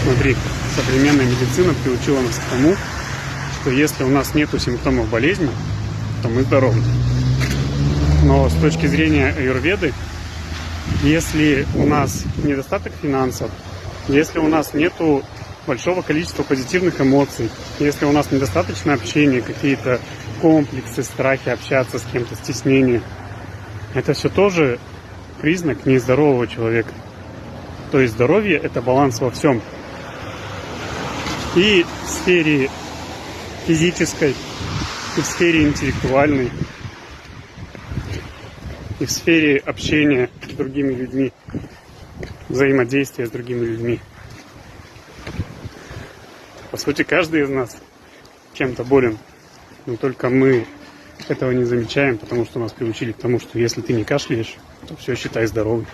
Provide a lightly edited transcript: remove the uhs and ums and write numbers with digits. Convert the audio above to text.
Смотри, современная медицина приучила нас к тому, что если у нас нет симптомов болезни, то мы здоровы. Но с точки зрения аюрведы, если у нас недостаток финансов, если у нас нету большого количества позитивных эмоций, если у нас недостаточно общения, какие-то комплексы, страхи общаться с кем-то, стеснение, это все тоже признак нездорового человека. То есть здоровье – это баланс во всем. И в сфере физической, и в сфере интеллектуальной, и в сфере общения с другими людьми, взаимодействия с другими людьми. По сути, каждый из нас чем-то болен, но только мы этого не замечаем, потому что нас приучили к тому, что если ты не кашляешь, то все, считай, здоровый.